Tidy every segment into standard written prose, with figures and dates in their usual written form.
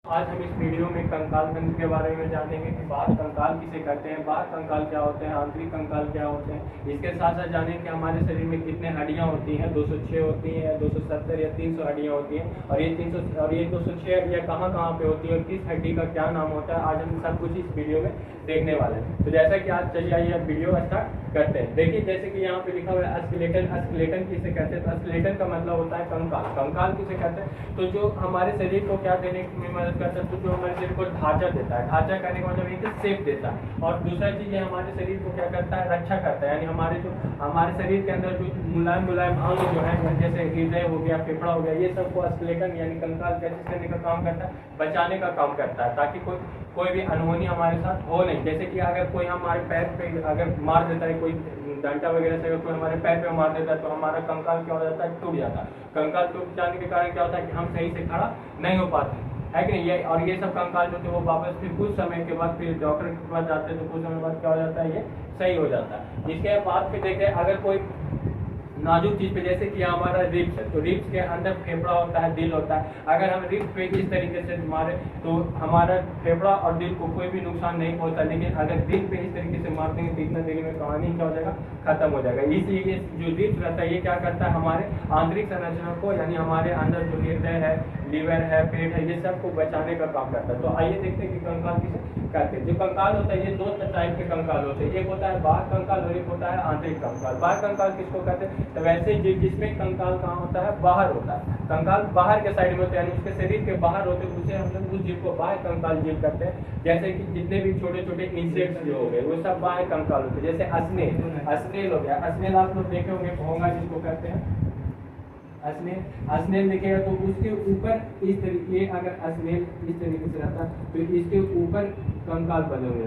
आज हम इस वीडियो में कंकाल तंत्र के बारे में जानेंगे कि बाह्य कंकाल किसे कहते हैं, बाह्य कंकाल क्या होते हैं, आंतरिक कंकाल क्या होते हैं। इसके साथ साथ जानेंगे कि हमारे शरीर में कितने हड्डियां होती हैं, 206 होती हैं, 270 या 300 हड्डियां होती हैं, और ये 206 हड्डियां कहाँ कहाँ पे होती है और किस हड्डी का क्या नाम होता है, आज हम सब कुछ इस वीडियो में देखने वाले हैं। तो जैसा कि आज चलिए आइए वीडियो स्टार्ट करते हैं। देखिए जैसे कि यहाँ पे लिखा हुआ है स्केलेटन। स्केलेटन किसे कहते हैं? तो स्केलेटन का मतलब होता है कंकाल। कंकाल किसे कहते हैं? तो जो हमारे शरीर को क्या देने में मदद करता है, तो जो हमारे शरीर को ढांचा देता है। ढांचा करने का मतलब एक शेप देता है। और दूसरा चीज ये हमारे शरीर को क्या करता है, रक्षा करता है। यानी हमारे शरीर के अंदर जो मुलायम मुलायम अंग जो है, जैसे हृदय हो गया, फेफड़ा हो गया, ये सबको स्केलेटन यानी कंकाल कैसे करने का काम करता है, बचाने का काम करता है, ताकि कोई भी अनहोनी हमारे साथ हो नहीं। जैसे कि अगर कोई हमारे पैर पे अगर मार देता है, कोई डंडा वगैरह से अगर कोई हमारे पैर पे मार देता है, तो हमारा कंकाल क्या हो जाता है, टूट जाता है। कंकाल टूट जाने के कारण क्या होता है कि हम सही से खड़ा नहीं हो पाते, है कि नहीं। ये सब कंकाल जो थे वो वापस फिर कुछ समय के बाद फिर डॉक्टर के पास जाते हैं, तो कुछ समय बाद क्या हो जाता है, ये सही हो जाता है। इसके बाद फिर देखें अगर कोई नाजुक चीज पे, जैसे कि हमारा रिब्स है, तो रिब्स के अंदर फेफड़ा होता है, दिल होता है। अगर हम रिब्स पे इस तरीके से मारे तो हमारा फेफड़ा और दिल को कोई भी नुकसान नहीं पहुंचता, लेकिन अगर दिल पे इस तरीके से मार देंगे तो इतना देर में कहानी क्या हो जाएगा, खत्म हो जाएगा। इसलिए जो रिब्स रहता है ये क्या करता है, हमारे आंतरिक संरचना को, यानी हमारे अंदर जो हृदय है, लीवर है, पेट है, ये सब को बचाने का काम करता है। तो आइए देखते हैं कि कंकाल किसे कहते हैं। जो कंकाल होता है ये दो टाइप के कंकाल होते हैं, एक होता है बाह्य कंकाल और एक होता है आंतरिक कंकाल। बाह्य कंकाल किसको कहते हैं? तो वैसे जिसमें कंकाल कहाँ होता है, बाहर होता है। कंकाल बाहर के साइड में होते हैं, यानी उसके शरीर के बाहर होते हैं, उसे हम लोग उस जीव को बाह्य कंकाल जीव करते हैं। जैसे कि जितने भी छोटे छोटे इंसेक्ट्स जो हो गए वो सब बाह्य कंकाल होते हैं। जैसे अस्नेल हो गया, अस्नेल आप लोग देखे होंगे, भोंगा जिसको कहते हैं, अस्नेल दिखेगा तो उसके ऊपर इस तरीके, अगर अस्नेल इस तरीके से रहता तो इसके ऊपर कंकाल बने हुए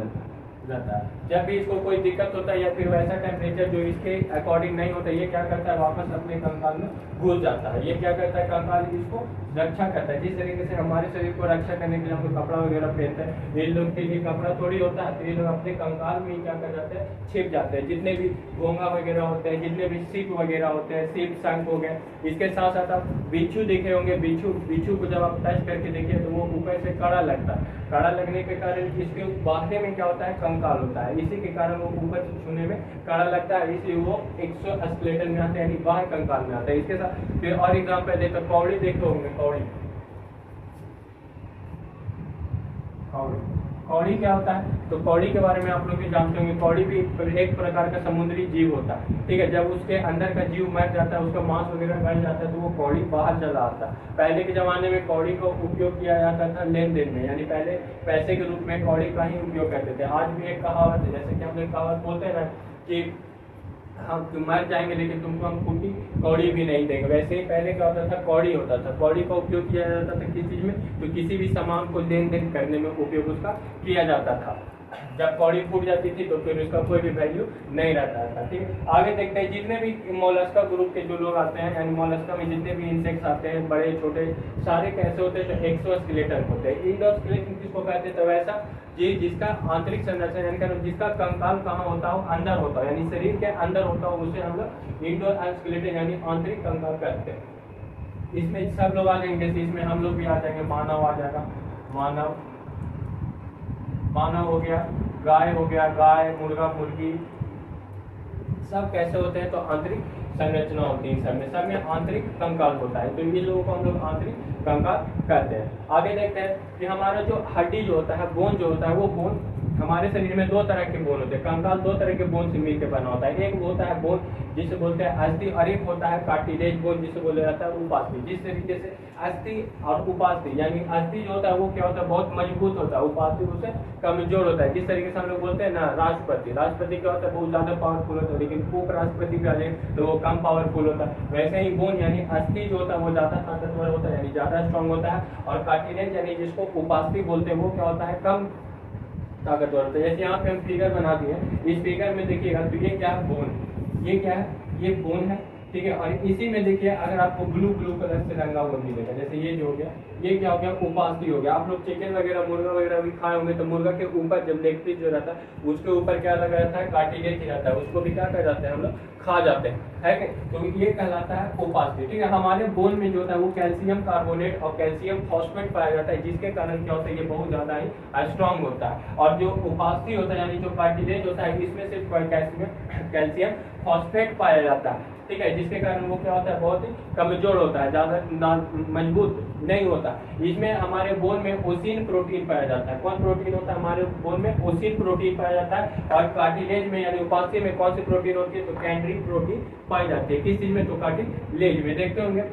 रहता है। जब भी इसको कोई दिक्कत होता है या फिर वैसा टेम्परेचर जो इसके अकॉर्डिंग नहीं होता, ये क्या करता है, वापस अपने कंकाल में घुस जाता है। ये क्या करता है, कंकाल इसको रक्षा करता है। जिस तरीके से हमारे शरीर को रक्षा करने के लिए हम लोग कपड़ा वगैरह पहनते हैं, ये लोग के लिए कपड़ा थोड़ी होता है, तो ये लोग अपने कंकाल में क्या कर जाते हैं, छिप जाते हैं। जितने भी घोंगा वगैरह होते हैं, जितने भी सीप वगैरह होते हैं, सीप शंख हो गए। इसके साथ साथ आप बिच्छू देखे होंगे, बिच्छू को जब आप टच करके देखिए तो वो ऊपर से कड़ा लगता है। कड़ा लगने के कारण इसके बाहर में क्या होता है, कंकाल होता है। इसी के कारण वो ऊपर से छूने में कड़ा लगता है, इसलिए वो एक्सोस्केलेटन में आता है, यानी बाह्य कंकाल में आता है। इसके साथ फिर और एग्जाम्पल देखो, कौड़ी देखते होंगे, कौड़ी क्या होता है? तो कौड़ी के बारे में आप लोग भी जानते होंगे। कौड़ी भी एक प्रकार का समुद्री जीव होता है, ठीक है। जब उसके अंदर का जीव मर जाता है, उसका मांस वगैरह गल जाता है, तो वो कौड़ी बाहर चला आता है। पहले के जमाने में कौड़ी का उपयोग किया जाता था लेन देन में, यानी पहले पैसे के रूप में कौड़ी का ही उपयोग करते थे। आज भी एक कहावत है, जैसे कि हम लोग कहावत बोलते हैं ना कि हम तुम मर जाएंगे लेकिन तुमको हम फूटी कौड़ी भी नहीं देंगे, वैसे ही पहले क्या होता था, कौड़ी होता था। कौड़ी का उपयोग किया जाता था किस चीज में, तो किसी भी सामान को लेन देन करने में उपयोग उसका किया जाता था। जब कौड़ी फूट जाती थी तो फिर उसका कोई भी वैल्यू नहीं रहता था, ठीक है। आगे देखते हैं, जितने भी मोलस्का ग्रुप के जो लोग आते हैं, यानी मोलस्का में जितने भी इंसेक्ट्स आते हैं, बड़े छोटे सारे कैसे होते हैं, तो एक्सोस्केलेटन होते हैं। इंडोस्केलेटन किसको कहते हैं? तो वैसा जी जिसका आंतरिक संरचना, यानी जिसका कंकाल कहाँ होता हो, अंदर होता हो, यानी शरीर के अंदर होता हो, उसे हम लोग इंडोस्केलेटन यानी आंतरिक कंकाल कहते हैं। इसमें सब लोग आ जाएंगे, इसमें हम लोग भी आ जाएंगे, मानव आ जाएगा, मानव हो गया, गाय हो गया, गाय, मुर्गा, मुर्गी, सब कैसे होते हैं, तो आंतरिक संरचना होती है। सब में आंतरिक कंकाल होता है, तो इन लोगों को हम लोग आंतरिक कंकाल कहते हैं। आगे देखते हैं कि हमारा जो हड्डी जो होता है, बोन जो होता है, वो बोन हमारे शरीर में दो तरह के बोन होते हैं। कंकाल दो तरह के बोन से मिलकर बना होता है। एक होता है बोन जिसे बोलते हैं अस्थि, और एक होता है कार्टिलेज बोन जिसे बोला जाता है उपास्थि। जिस तरीके से अस्थि और उपास्थि, यानी अस्थि जो होता है वो क्या होता है, बहुत मजबूत होता है, उपास्थि उससे कमजोर होता है। जिस तरीके से हम लोग बोलते हैं ना, राष्ट्रपति क्या होता है, बहुत ज्यादा पावरफुल होता है, लेकिन उपराष्ट्रपति भी आ जाए तो वो कम पावरफुल होता है। वैसे ही बोन यानी अस्थि जो होता है वो ज्यादा ताकतवर होता है, यानी ज्यादा स्ट्रॉन्ग होता है। और कार्टिलेज यानी जिसको उपास्थि बोलते हैं, वो क्या होता है, कम ताकतवर होता है। जैसे यहाँ पे हम फिगर बना दिए, इस फिगर में देखिएगा तो ये क्या है, बोन, ये क्या है, ये बोन है, ठीक है। और इसी में देखिए अगर आपको ब्लू ब्लू कलर से रंगा हुआ मिलेगा, जैसे ये जो हो गया, ये क्या हो गया, उपास्थि हो गया। आप लोग चिकन वगैरह मुर्गा वगैरह भी खाए होंगे, तो मुर्गा के ऊपर जब लेग पीस जो रहता है उसके ऊपर क्या लगा रहता है, कार्टिलेज रहता है, उसको भी क्या कर जाते हैं हम लोग, खा जाते हैं, है कि? तो ये कहलाता है उपास्थि। ठीक है। हमारे बोन में जो होता है वो कैल्शियम कार्बोनेट और कैल्शियम फॉस्फेट पाया जाता है, जिसके कारण क्या होता है, ये बहुत ज्यादा ही स्ट्रांग होता है। और जो उपास्थि होता है यानी जो कार्टिलेज होता है, इसमें सिर्फ कैल्शियम फॉस्फेट पाया जाता है, ठीक है, जिसके कारण वो क्या होता है, बहुत ही कमजोर होता है, ज्यादा मजबूत नहीं होता। इसमें हमारे बोन में ओसिन प्रोटीन पाया जाता है। कौन प्रोटीन होता है हमारे बोन में, ओसिन प्रोटीन पाया जाता है। और कार्टिलेज में यानी उपास्थि में कौन सी प्रोटीन होती है, तो कैंड्रिक प्रोटीन पाई जाती है। किस चीज में, तो कार्टिलेज में। देखते होंगे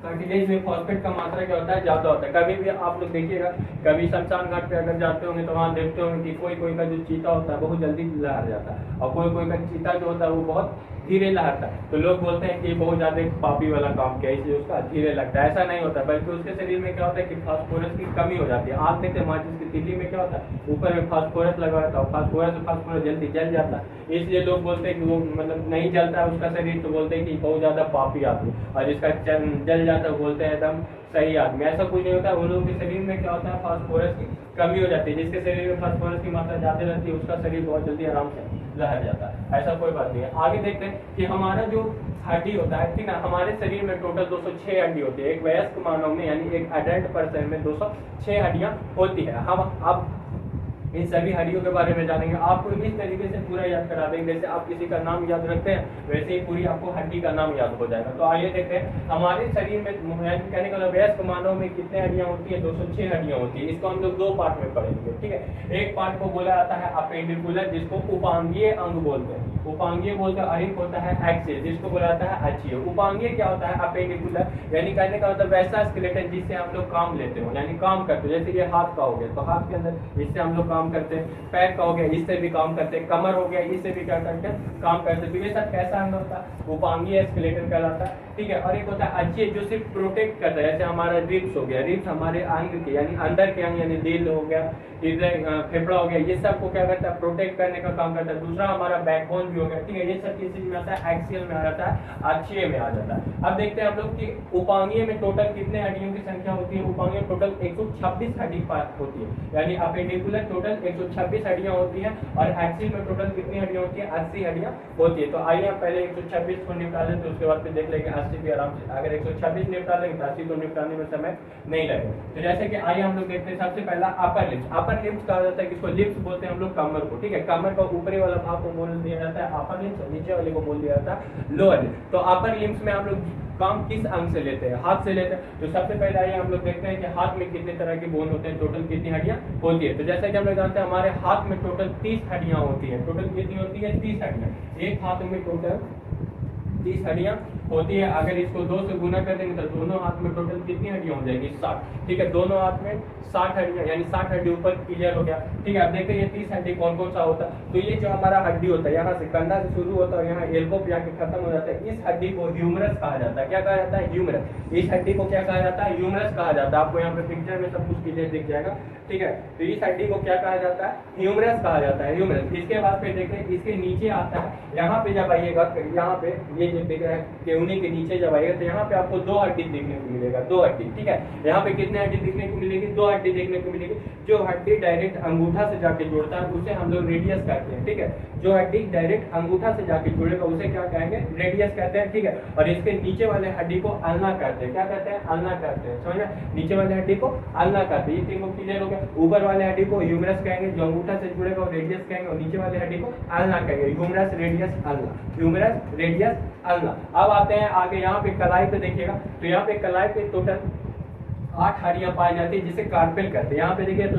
कार्टिलेज में फॉस्फेट का मात्रा क्या होता है, ज्यादा होता है। कभी भी आप लोग देखिएगा, कभी शमशान घाट पे अगर जाते होंगे तो वहाँ देखते होंगे कि कोई कोई का जो चीता होता है बहुत जल्दी लहर जाता है, और कोई कोई का चीता जो होता है वो बहुत धीरे लहरता है। तो लोग बोलते हैं कि बहुत ज्यादा पापी वाला काम किया, इसलिए उसका धीरे लगता है। ऐसा नहीं होता, बल्कि उसके शरीर में क्या होता है कि फास्फोरस की कमी हो जाती है। आप देखते हैं माचिस की तिल्ली में क्या होता है, ऊपर में फास्फोरस लगा रहता है, फास्फोरस जल्दी जल जाता है, इसलिए लोग बोलते हैं कि वो मतलब नहीं जलता है उसका शरीर, तो बोलते हैं कि बहुत ज्यादा पापी आदमी। और जिसका जल जाता है बोलते हैं एकदम सही आदमी। ऐसा कुछ नहीं होता है। उन लोगों के शरीर में क्या होता है, फास्फोरस की कमी हो जाती है। जिसके शरीर में फास्फोरस की मात्रा ज्यादा रहती है उसका शरीर बहुत जल्दी आराम से लहर जाता है। ऐसा कोई बात नहीं है। आगे देखते हैं कि हमारा जो हड्डी होता है, ठीक ना, हमारे शरीर में टोटल 206 हड्डी होती है। एक वयस्क मानव में यानी एक अडल्ट पर्सन में 206 हड्डियां होती है। हम अब इन सभी हड्डियों के बारे में जानेंगे। आपको इस तरीके से पूरा याद करा देंगे, जैसे आप किसी का नाम याद रखते हैं वैसे ही पूरी आपको हड्डी का नाम याद हो जाएगा। तो आइए देखते हैं हमारे शरीर में कहने का वयस्क मानव में कितने हड्डियां होती है, 206 हड्डियां होती है। इसको हम लोग दो पार्ट में पढ़ेंगे, ठीक है। एक पार्ट को बोला जाता है अपेंडिकुलर, जिसको उपांगीय अंग बोलते हैं, उपांगीय बोलते हैं। और एक होता है एक्सियल, जिसको बोला जाता है अक्षीय। उपांगीय क्या होता है, अपेंडिकुलर यानी कहने का मतलब वैसा स्केलेटन जिससे हम लोग काम लेते हो, यानी काम करते हो। जैसे ये हाथ का हो गया तो हाथ के अंदर इससे हम लोग काम करते हैं, पैर का हो गया इससे भी काम करते हैं, कमर हो गया इससे भी क्या करते हैं, काम करते हैं। तो ये सब कैसा अंग होता है, उपांगीय स्केलेटन कहलाता है, ठीक है। और एक होता है अक्षीय जो सिर्फ प्रोटेक्ट करता है, जैसे हमारा रिब्स हो गया, रिब्स हमारे अंग के यानी अंदर के अंग यानी दिल हो गया, फेफड़ा हो गया, ये सब को क्या करता है, प्रोटेक्ट करने का काम करता है। दूसरा हमारा बैकबोन भी हो गया, ठीक है। ये सब किस चीज में आता है, एक्सियल में आ जाता है, अक्षीय में आ जाता है। अब देखते हैं हम लोग कि उपांगीय में टोटल कितने हड्डियों की संख्या होती है। उपांगीय टोटल 126 हड्डी होती है, यानी अपेंडिकुलर टोटल 126 हड्डियां होती हैं। और एक्सियल में टोटल कितनी हड्डियां होती है, 80 हड्डियां होती है। तो आइए हम पहले 126 को निपटा लें, तो उसके बाद फिर देख लेंगे 80 भी आराम से। अगर 126 निपटा लेंगे तो 80 को निपटाने में समय नहीं लगेगा। तो जैसे कि आइए हम लोग देखते हैं सबसे पहला अपर लिप्स। अपर लिप्स कहा जाता है, किसको लिप्स बोलते हैं हम लोग, कमर को, ठीक है। कमर का ऊपरी वाला भाग को बोल दिया जाता है अपर लिप्स, और नीचे वाले को बोल दिया जाता है लोअर लिप्स। तो अपर लिप्स में हम लोग काम किस अंग से लेते हैं, हाथ से लेते हैं। तो सबसे पहले आइए हम लोग देखते हैं कि हाथ में कितने तरह के बोन होते हैं, टोटल कितनी हड्डियां होती है। तो जैसा कि हम लोग जानते हैं हमारे हाथ में टोटल 30 हड्डियां होती है। टोटल कितनी होती है, 30 हड्डियां। एक हाथ में टोटल 30 हड्डियां होती है। अगर इसको 2 से गुना कर देंगे तो दोनों हाथ में टोटल कितनी हड्डियां हो जाएगी, 60, ठीक है। दोनों हाथ में 60 हड्डियां यानी 60 हड्डी ऊपर क्लियर हो गया, ठीक है। अब देखते हैं ये 30 हड्डी कौन कौन सा होता है। तो ये जो हमारा हड्डी होता है यहाँ से कंधा से शुरू होता है और यहाँ एल्बो पे आके खत्म हो जाता है, इस हड्डी को ह्यूमरस कहा जाता है। क्या कहा जाता है, ह्यूमरस। इस हड्डी को क्या कहा जाता है, ह्यूमरस कहा जाता है। आपको यहाँ पे पिक्चर में सब कुछ क्लियर दिख जाएगा, ठीक है। तो इस हड्डी को क्या कहा जाता है, ह्यूमरस कहा जाता है, ह्यूमरस। इसके बाद फिर देखते हैं इसके नीचे आता है, यहाँ पे जब आइएगा यहाँ पे ये जो दिख रहा है केहूनी के नीचे जब आइएगा तो यहाँ पे आपको 2 हड्डी देखने को मिलेगा, 2 हड्डी, ठीक है। यहाँ पे कितने हड्डी देखने को मिलेगी, 2 हड्डी देखने को मिलेगी। जो हड्डी डायरेक्ट अंगूठा से जाके जुड़ता है उसे हम लोग रेडियस कहते हैं, ठीक है। जो हड्डी डायरेक्ट अंगूठा से जाके जुड़ेगा उसे क्या कहेंगे, रेडियस कहते हैं, ठीक है। और इसके नीचे वाले हड्डी को अल्ना कहते हैं। क्या कहते हैं, अल्ना कहते हैं, समझ में। नीचे वाले हड्डी को अल्ना कहते हैं। ये तीनों क्लियर हो गया। ऊपर वाले हड्डी को ह्यूमरस कहेंगे, जो अंगूठा से जुड़ेगा और रेडियस कहेंगे, और नीचे वाले हड्डी को अल्ना कहेंगे। Humerus, radius, ulna, humerus, radius, ulna. अब आते हैं आगे, यहाँ पे कलाई पे देखिएगा, तो यहाँ पे कलाई पे टोटल 8 हड्डियां पाई जाती है, जिसे कार्पेल कहते हैं। यहाँ पे देखिए तो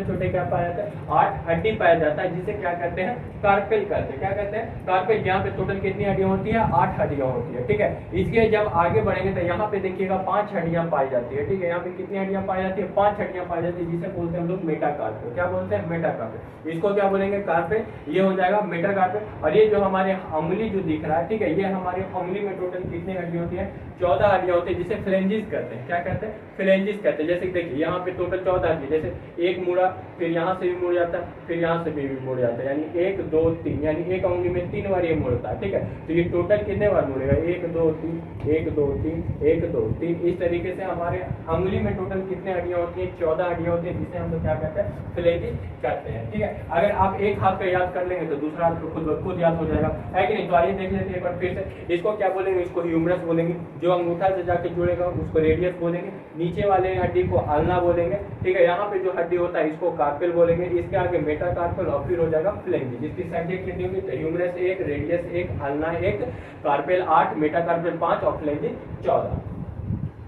छोटे क्या पाया जाता है, 8 हड्डी पाया जाता है, जिसे क्या कहते हैं, कार्पेल कहते हैं। क्या कहते हैं, कार्पेल। यहाँ पे टोटल कितनी हड्डियां होती है, 8 हड्डियां होती है, ठीक है। इसके जब आगे बढ़ेंगे तो यहाँ पे देखिएगा 5 हड्डियां पाई जाती है, ठीक है। यहाँ पे कितनी हड्डियां पाई जाती है, 5 हड्डियां पाई जाती है, जिसे बोलते हैं हम लोग मेटाकार्पेल। क्या बोलते हैं, मेटाकार्पेल। इसको क्या बोलेंगे, कार्पेल। ये हो जाएगा मेटाकार्पेल। और ये जो हमारे उंगली जो दिख रहा है, ठीक है, ये हमारे उंगली में टोटल कितनी हड्डी होती है, 14 हड्डियां होती है, जिसे फ्लेंजिस कहते हैं। क्या कहते हैं, फ्लेंजिस कहते हैं। जैसे देखिए यहाँ पे टोटल 14 हड्डी, जैसे एक मुड़ा, फिर यहाँ से भी मुड़ जाता है, फिर यहाँ से भी मुड़ जाता है, यानी 1 2 3, यानी एक उंगली में 3 बार ये मुड़ता है, ठीक है। तो ये टोटल कितने बार मुड़ेगा, 1 2 3 1 2 3 1 2 3। इस तरीके से हमारे उंगली में टोटल कितने हड्डियां होती हैं, 14 हड्डियां होती हैं, जिसे हम लोग क्या कहते हैं, फ्लेंजिस कहते हैं, ठीक है। अगर आप एक हाथ का याद कर लेंगे तो दूसरा हाथ खुद याद हो जाएगा, है कि नहीं। तो आइए देख लेते हैं एक बार फिर से। इसको क्या बोलेंगे, इसको ह्यूमरस बोलेंगे, जो अंगूठा से जाके जुड़ेगा उसको रेडियस बोलेंगे, नीचे वाले हड्डी को अल्ना बोलेंगे, ठीक है। यहाँ पे जो हड्डी होता है इसको कार्पेल बोलेंगे, इसके आगे मेटाकार्पल और फिर हो जाएगा फ्लेंजिस। इसकी संख्या कितनी होगी, humerus 1, radius 1, ulna 1, carpal 8, metacarpal 5 और फ्लेंजिस 14।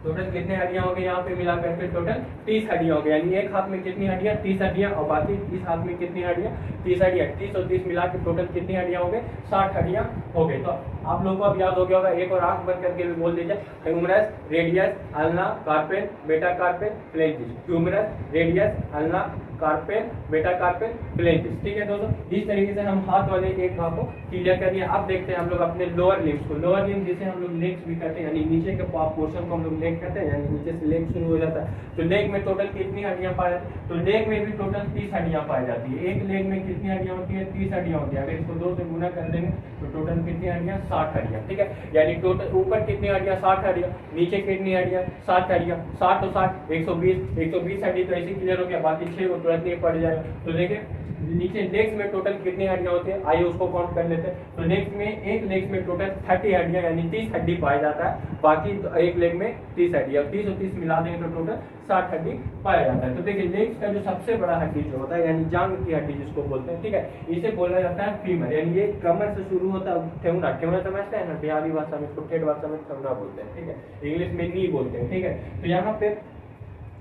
टोटल कितने हड्डियां हो गई यहाँ पे मिला करके, टोटल 30 हड्डियां हो गई। यानी एक हाथ में कितनी हड्डियां, 30 हड्डियां, और बाकी इस हाथ में कितनी हड्डियां, 30 हड्डियां। 30 और 30 मिला के टोटल कितनी हड्डियां हो गई, 60 हड्डियां हो गई। तो आप लोगों को अब याद हो गया होगा, एक और आंख बंद करके भी बोल दीजिए, humerus, radius, ulna, carpal, metacarpal, phalanges. Humerus, radius, ulna, carpal, metacarpal, phalanges, ठीक है दोस्तों। इस तरीके से हम हाथ वाले एक भाग को क्लियर कर दिया। अब देखते हैं हम लोग अपने लोअर लिम्स को। लोअर लिम्स जिसे हम लोग लेग्स भी कहते हैं, यानी नीचे के पोर्शन को हम लोग लेग कहते हैं, यानी नीचे से लेग शुरू हो जाता है। तो लेग में टोटल कितनी हड्डियां पाई जाती है, तो लेग में भी टोटल 30 हड्डियां पाई जाती है। एक लेग में कितनी हड्डियां होती है, 30 हड्डियां होती है। अगर इसको 2 से गुना कर देंगे तो टोटल कितनी हड्डियां, 60 हड्डियां, ठीक है। यानी टोटल ऊपर कितनी हड्डियां, 60 हड्डियां, नीचे कितनी हड्डियां, 60 हड्डियां। 60 तो 60, 120 हड्डी तो ऐसे क्लियर हो गया, बाकी 6 को तुरंत नहीं पड़ जाएगा। तो देखिए नीचे लेग्स में टोटल कितनी हड्डियां होती है, आइए उसको काउंट कर लेते हैं। तो लेग्स में, एक लेग्स में टोटल 30 हड्डियां यानी 30 हड्डी पाया जाता है, बाकी तो एक लेग में 30 हड्डी, और 30 और 30 मिला देंगे तो टोटल 60 हड्डी पाया जाता है। तो देखिए लेग्स का जो सबसे बड़ा हड्डी जो होता है, यानी जांघ की हड्डी जिसको बोलते हैं, ठीक है, इसे बोला जाता है फीमर। यानी ये कमर से शुरू होता है, ठेहुना, ठेहुना समझते हैं ना, बिहारी भाषा में इसको ठेठ भाषा में ठेहुना बोलते हैं, ठीक है, इंग्लिश में नी बोलते हैं, ठीक है। तो यहाँ पे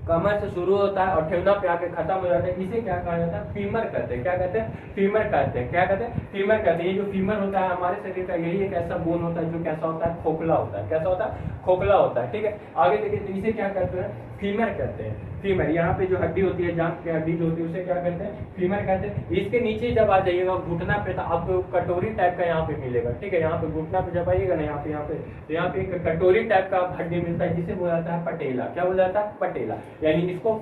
कमर से शुरू होता है और ठेहुना पे आके खत्म हो जाता है, इसे क्या कहा जाता है, फीमर कहते हैं। क्या कहते हैं, फीमर कहते हैं। क्या कहते हैं, फीमर कहते हैं। ये जो फीमर होता है हमारे शरीर का, यही एक ऐसा बोन होता है जो कैसा होता है, खोखला होता है। कैसा होता है, खोखला होता है, ठीक है। आगे देखिए, तो इसे क्या कहते हैं, फीमर कहते हैं। फीमर, यहाँ पे जो हड्डी होती है, जांघ की हड्डी जो होती है, उसे क्या कहते हैं, फीमर कहते हैं। इसके नीचे जब आ जाइएगा घुटना पे, तो आपको कटोरी टाइप का यहाँ पे मिलेगा, ठीक है। यहाँ पे घुटना पे जब आइएगा ना, यहाँ पे तो यहाँ पे एक कटोरी टाइप का हड्डी मिलता है, जिसे बोला जाता है पटेला। क्या बोला जाता है, पटेला। यानी इसको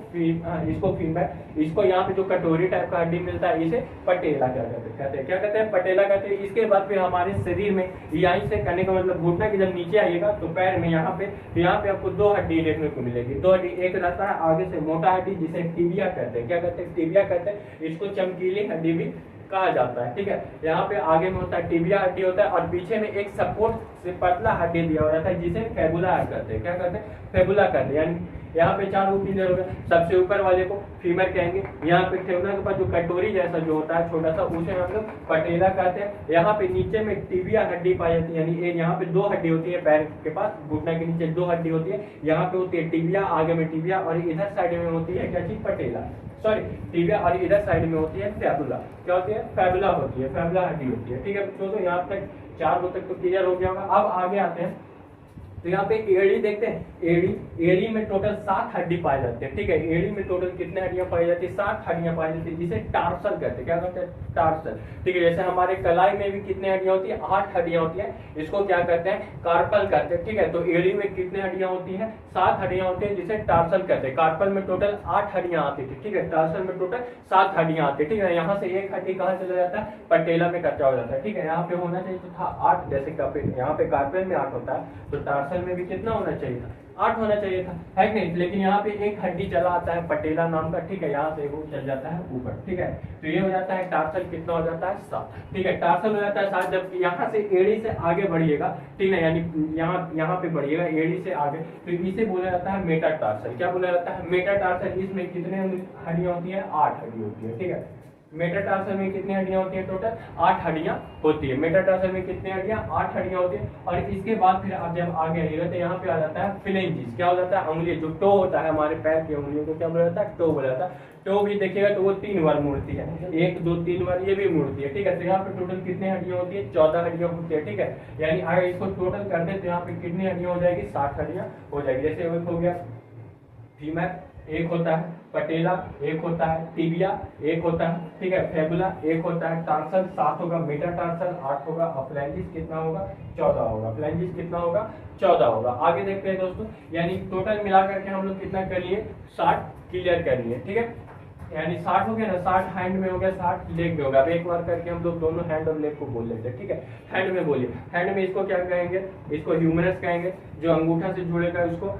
फीमर, इसको यहाँ पे जो कटोरी टाइप का हड्डी मिलता है, इसे पटेला क्या कहते हैं, क्या कहते हैं, पटेला कहते हैं। इसके बाद फिर हमारे शरीर में यहीं से करने का मतलब, घुटना के जब नीचे आइएगा तो पैर में यहाँ पे आपको 2 हड्डी देखने को मिलेगी। 2 हड्डी, एक रहता है आगे से मोटा हड्डी जिसे टिबिया कहते हैं। क्या कहते हैं, टिबिया कहते हैं। इसको चमकीली हड्डी भी कहा जाता है, ठीक है। यहाँ पे आगे में होता है टिबिया हड्डी होता है, और पीछे में एक सपोर्ट से पतला हड्डी दिया हुआ रहता है, जिसे फेबुला कहते हैं। क्या कहते हैं, फेबुला कहते हैं। यानी यहाँ पे 4 क्लियर हो गया। सबसे ऊपर वाले को फीमर कहेंगे। यहाँ पे ठेहुना के पास जो कटोरी जैसा जो होता है छोटा सा, उसे हम लोग पटेला कहते हैं। यहाँ पे नीचे में टिबिया हड्डी पाई जाती है, यानी यहाँ पे 2 हड्डी होती है पैर के पास, घुटना के नीचे 2 हड्डी होती है। यहाँ पे होती है टिबिया, आगे में टिबिया, और इधर साइड में होती है क्या चीज, पटेला, सॉरी टिबिया, और इधर साइड में होती है फैबुला। क्या होती है, फैबुला होती है, फैबुला हड्डी होती है, ठीक है। दोस्तों यहाँ तक 4 तक तो क्लियर हो गया होगा। अब आगे आते हैं, तो यहाँ पे एड़ी देखते हैं। एड़ी में टोटल 7 हड्डी पाए जाते हैं, ठीक है। एड़ी में टोटल कितने हड्डियां पाई जाती है, 7 हड्डियां पाई जाती है, जिसे टार्सल कहते हैं। क्या कहते हैं, टार्सल, ठीक है। जैसे हमारे कलाई में भी कितने हड्डियां होती है, 8 हड्डियां होती है, इसको क्या कहते हैं, कार्पल कहते हैं, ठीक है। तो एड़ी में कितने हड्डियां होती है, 7 हड्डियां होती है, जिसे टार्सल कहते हैं। कार्पल में टोटल 8 हड्डियां आती थी, ठीक है। टार्सल में टोटल 7 हड्डियां आती है, ठीक है। यहाँ से एक हड्डी कहाँ चला जाता है, पटेला में कच्चा हो जाता है, ठीक है। यहाँ पे होना चाहिए था 8, जैसे यहाँ पे कार्पल में 8 होता है, तो टार्सल में भी कितना होना चाहिए था, 8 होना चाहिए था, है कि नहीं। लेकिन यहाँ पे एक हड्डी चला आता है पटेला नाम का, ठीक है। यहाँ से वो चल जाता है ऊपर, ठीक है। तो ये हो जाता है टार्सल, कितना हो जाता है, 7, ठीक है। टार्सल हो जाता है 7। जब यहाँ से एड़ी से आगे बढ़िएगा, ठीक है, यानी यहाँ पे बढ़िएगा एड़ी से आगे, तो इसे बोला जाता है मेटाटार्सल। क्या बोला जाता है, मेटाटार्सल। इसमें कितने हड्डियां होती है, 8 हड्डी होती है, ठीक है। मेटाटार्सल में कितनी हड्डियां होती है, टोटल 8 हड्डियां होती है। मेटाटार्सल में कितनी हड्डियां, 8 हड्डियां होती है। और इसके बाद फिर आप जब आगे आइएगा तो यहाँ पे आ जाता है फ्लेंजिस। क्या हो जाता है, उंगली, जो टो होता है हमारे पैर की उंगलियों को क्या बोला जाता है, टो बोला जाता है। टो भी देखिएगा तो वो 3 बार मुड़ती है, 1 2 3 बार ये भी मुड़ती है, ठीक है। तो यहाँ पे टोटल कितनी हड्डियां होती है, 14 हड्डियां होती है, ठीक है। यानी अगर इसको टोटल कर दे तो यहाँ पे कितनी हड्डियां हो जाएगी, 60 हड्डियां हो जाएगी। जैसे एक हो गया फीमर, एक होता है पटेला, एक होता है टिबिया, एक होता है, ठीक है, फेबुला, एक होता है टार्सल, 7 होगा, मेटाटार्सल 8 होगा, और फ्लैंजिस कितना होगा, 14 होगा। फ्लैंजिस कितना होगा, 14 होगा। आगे देखते हैं दोस्तों, यानी टोटल मिलाकर के हम लोग कितना कर लिए, 60 क्लियर कर लिए, ठीक है, यानी 60 हो गया ना, 60 हैंड में हो गया, 60 लेग में होगा। अब एक बार करके हम लोग दोनों हैंड और लेग को बोल लेते हैं, ठीक है। हैंड में बोलिए, हैंड में इसको क्या कहेंगे, इसको ह्यूमरस कहेंगे, जो अंगूठा से जुड़ेगा उसको